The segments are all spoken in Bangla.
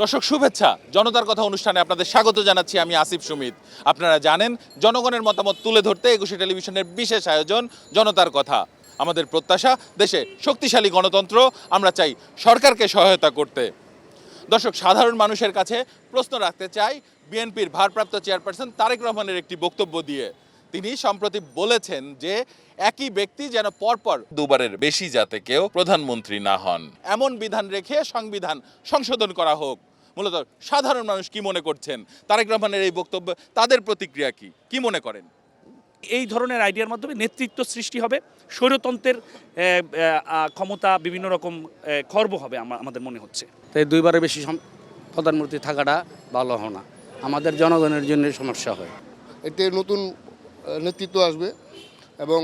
দর্শক শুভেচ্ছা, জনতার কথা অনুষ্ঠানে আপনাদের স্বাগত জানাচ্ছি। আমি আসিফ সুমিত। আপনারা জানেন জনগণের মতামত তুলে ধরতে একুশে টেলিভিশনের বিশেষ আয়োজন জনতার কথা। আমাদের প্রত্যাশা দেশে শক্তিশালী গণতন্ত্র, আমরা চাই সরকারকে সহায়তা করতে। দর্শক, সাধারণ মানুষের কাছে প্রশ্ন রাখতে চাই বিএনপির ভারপ্রাপ্ত চেয়ারপারসন তারেক রহমানের একটি বক্তব্য দিয়ে। তিনি সম্প্রতি বলেছেন যে একই ব্যক্তি যেন পরপর দুবারের বেশি যাতে কেউ প্রধানমন্ত্রী না হন, এমন বিধান রেখে সংবিধান সংশোধন করা হোক। মূলত সাধারণ মানুষ কি মনে করছেন তারেক রহমানের এই বক্তব্য, তাদের প্রতিক্রিয়া কি মনে করেন? এই ধরনের আইডিয়ার মাধ্যমে নেতৃত্ব সৃষ্টি হবে, স্বৈরতন্ত্রের ক্ষমতা বিভিন্ন রকম খর্ব হবে আমাদের মনে হচ্ছে। তাই দুইবারের বেশি প্রধানমন্ত্রী থাকাটা ভালো হয় না, আমাদের জনগণের জন্য সমস্যা হয়। এতে নতুন নেতৃত্ব আসবে এবং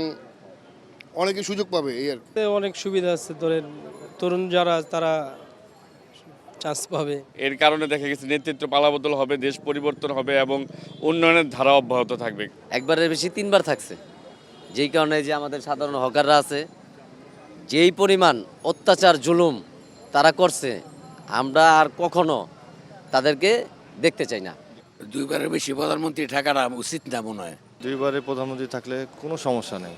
অনেকে সুযোগ পাবে, এই আর কি। অনেক সুবিধা আছে, ধরেন তরুণ যারা তারা চান্স পাবে। এর কারণে দেখা গেছে নেতৃত্ব পালাবদল হবে, দেশ পরিবর্তন হবে এবং উন্নয়নের ধারা অব্যাহত থাকবে। একবারের বেশি তিনবার থাকছে, যেই কারণে যে আমাদের সাধারণ হকাররা আছে, যেই পরিমাণ অত্যাচার জুলুম তারা করছে, আমরা আর কখনো তাদেরকে দেখতে চাই না। দুইবারের বেশি প্রধানমন্ত্রী থাকাটা উচিত না মনে হয়। দুইবারে প্রধানমন্ত্রী থাকলে কোনো সমস্যা নেই,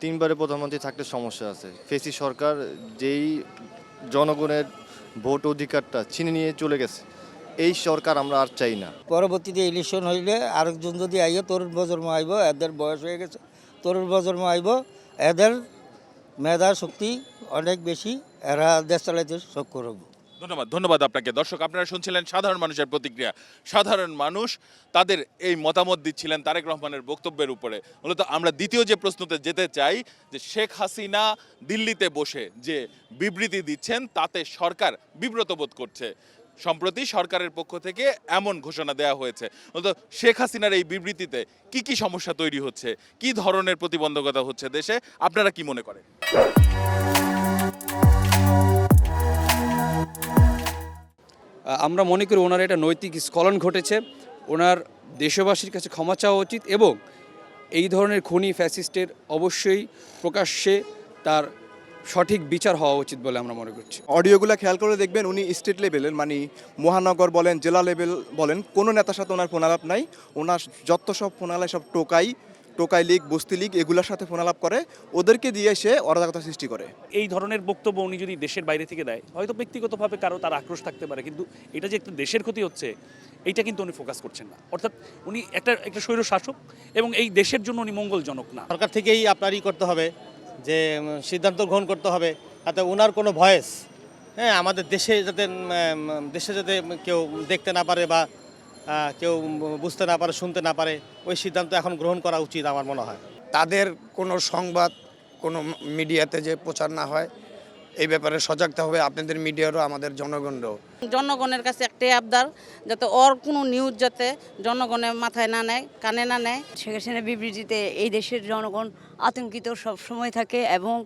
তিনবারে প্রধানমন্ত্রী থাকলে সমস্যা আছে। ফেসি সরকার যেই জনগণের ভোট অধিকারটা ছিনে নিয়ে চলে গেছে, এই সরকার আমরা আর চাই না। পরবর্তীতে ইলেকশন হইলে আরেকজন যদি আইব, তরুণ প্রজন্ম আইব, এদের বয়স হয়ে গেছে, তরুণ প্রজন্ম আইব, এদের মেধা শক্তি অনেক বেশি, এরা দেশ চালাইতে সক্ষম হবে। ধন্যবাদ আপনাকে। দর্শক, আপনারা শুনছিলেন সাধারণ মানুষের প্রতিক্রিয়া। সাধারণ মানুষ তাদের এই মতামত দিচ্ছিলেন তারেক রহমানের বক্তব্যের উপরে। মূলত আমরা দ্বিতীয় যে প্রশ্নতে যেতে চাই যে শেখ হাসিনা দিল্লিতে বসে যে বিবৃতি দিচ্ছেন তাতে সরকার বিব্রত বোধ করছে। সম্প্রতি সরকারের পক্ষ থেকে এমন ঘোষণা দেওয়া হয়েছে, মূলত শেখ হাসিনার এই বিবৃতিতে কি সমস্যা তৈরি হচ্ছে, কি ধরনের প্রতিবন্ধকতা হচ্ছে দেশে, আপনারা কি মনে করেন? আমরা মনে করি ওনার একটা নৈতিক স্খলন ঘটেছে, ওনার দেশবাসীর কাছে ক্ষমা চাওয়া উচিত এবং এই ধরনের খুনি ফ্যাসিস্টের অবশ্যই প্রকাশ্যে তার সঠিক বিচার হওয়া উচিত বলে আমরা মনে করছি। অডিওগুলো খেয়াল করে দেখবেন, উনি স্টেট লেভেলের মানে মহানগর বলেন, জেলা লেভেল বলেন, কোনো নেতার সাথে ওনার ফোনালাপ নাই। ওনার যত সব ফোনালাপ সব টোকাই লীগ, বস্তি লীগ এগুলোর সাথে ফোনালাপ করে, ওদেরকে দিয়ে সে অরাজকতা সৃষ্টি করে। এই ধরনের বক্তব্য উনি যদি দেশের বাইরে থেকে দেয়, হয়তো ব্যক্তিগতভাবে কারো তার আক্রোশ থাকতে পারে, কিন্তু এটা যে একটা দেশের ক্ষতি হচ্ছে এইটা কিন্তু উনি ফোকাস করছেন না। অর্থাৎ উনি একটা স্বৈর শাসক এবং এই দেশের জন্য উনি মঙ্গলজনক না। সরকার থেকেই আপনারই করতে হবে, যে সিদ্ধান্ত গ্রহণ করতে হবে, তাতে ওনার কোনো ভয়েস আমাদের দেশে যাতে কেউ দেখতে না পারে বা কেউ বুঝতে না পারে, শুনতে না পারে, ওই সিদ্ধান্ত এখন গ্রহণ করা উচিত আমার মনে হয়। তাদের কোনো সংবাদ কোনো মিডিয়াতে যে প্রচার না হয়, এই ব্যাপারে সজাগতা হবে আপনাদের মিডিয়ারও, আমাদের জনগণরাও। জনগণের কাছে একটাই আবদার, যাতে ওর কোনো নিউজ যাতে জনগণের মাথায় না নেয়, কানে না নেয়। শেখ হাসিনার বিবৃতিতে এই দেশের জনগণ আতঙ্কিত সব সময় থাকে এবং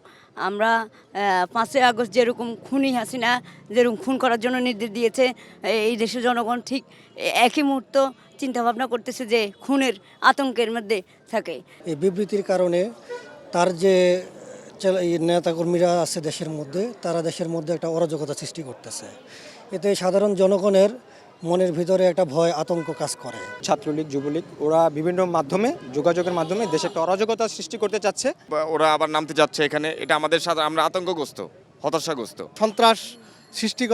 আমরা 5ই আগস্ট যেরকম খুনি হাসিনা যেরকম খুন করার জন্য নির্দেশ দিয়েছে, এই দেশের জনগণ ঠিক একই মুহূর্ত চিন্তাভাবনা করতেছে যে খুনের আতঙ্কের মধ্যে থাকে। এই বিবৃতির কারণে তার যে নেতাকর্মীরা আছে দেশের মধ্যে, তারা দেশের মধ্যে একটা অরাজকতা সৃষ্টি করতেছে। এতে সাধারণ জনগণের মনের ভিতরে একটা ভয়, আতঙ্ক কাজ করে। ছাত্রলীগ, যুবলীগ ওরা বিভিন্ন মাধ্যমে, যোগাযোগের মাধ্যমে দেশে একটা অরাজকতা সৃষ্টি করতে চাচ্ছে। ওরা আবার নামতে যাচ্ছে এখানে, এটা আমাদের সাথে আমরা আতঙ্কগ্রস্ত, হতাশাগ্রস্ত, সন্ত্রাস সৃষ্টি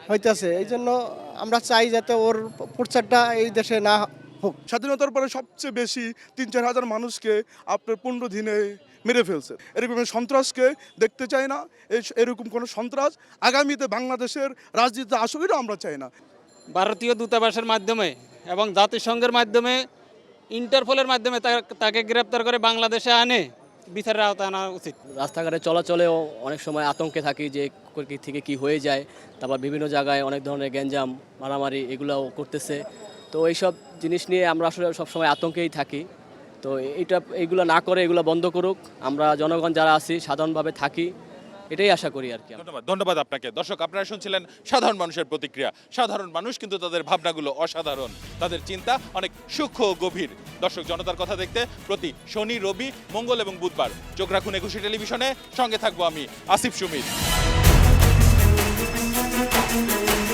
হইতেছে। এই জন্য আমরা চাই যাতে ওর প্রচারটা এই দেশে না হোক। স্বাধীনতার পরে সবচেয়ে বেশি 3-4 হাজার মানুষকে আপনার 15 দিনে মেরে ফেলছে। এরকম সন্ত্রাসকে দেখতে চাই না। এরকম কোনো সন্ত্রাস আগামীতে বাংলাদেশের রাজনীতিতে আসুক, এটা আমরা চাই না। ভারতীয় দূতাবাসের মাধ্যমে এবং জাতিসংঘের মাধ্যমে, ইন্টারপোলের মাধ্যমে তাকে গ্রেপ্তার করে বাংলাদেশে আনে বিচারের আওতায় আনা উচিত। রাস্তাঘাটে চলাচলেও অনেক সময় আতঙ্কে থাকি যে থেকে কি হয়ে যায়। তারপর বিভিন্ন জায়গায় অনেক ধরনের গ্যাঞ্জাম, মারামারি এগুলোও করতেছে। তো এইসব জিনিস নিয়ে আমরা আসলে সবসময় আতঙ্কেই থাকি। তো এইগুলো না করে এগুলো বন্ধ করুক, আমরা জনগণ যারা আছি সাধারণভাবে থাকি, এটাই আশা করি আর কি। ধন্যবাদ আপনাকে। দর্শক, আপনারা শুনছিলেন সাধারণ মানুষের প্রতিক্রিয়া। সাধারণ মানুষ কিন্তু তাদের ভাবনাগুলো অসাধারণ, তাদের চিন্তা অনেক সূক্ষ্ম ও গভীর। দর্শক, জনতার কথা দেখতে প্রতি শনি, রবি, মঙ্গল এবং বুধবার চোখ রাখুন একুশে টেলিভিশনে। সঙ্গে থাকবো আমি আসিফ সুমিত। বাংলা।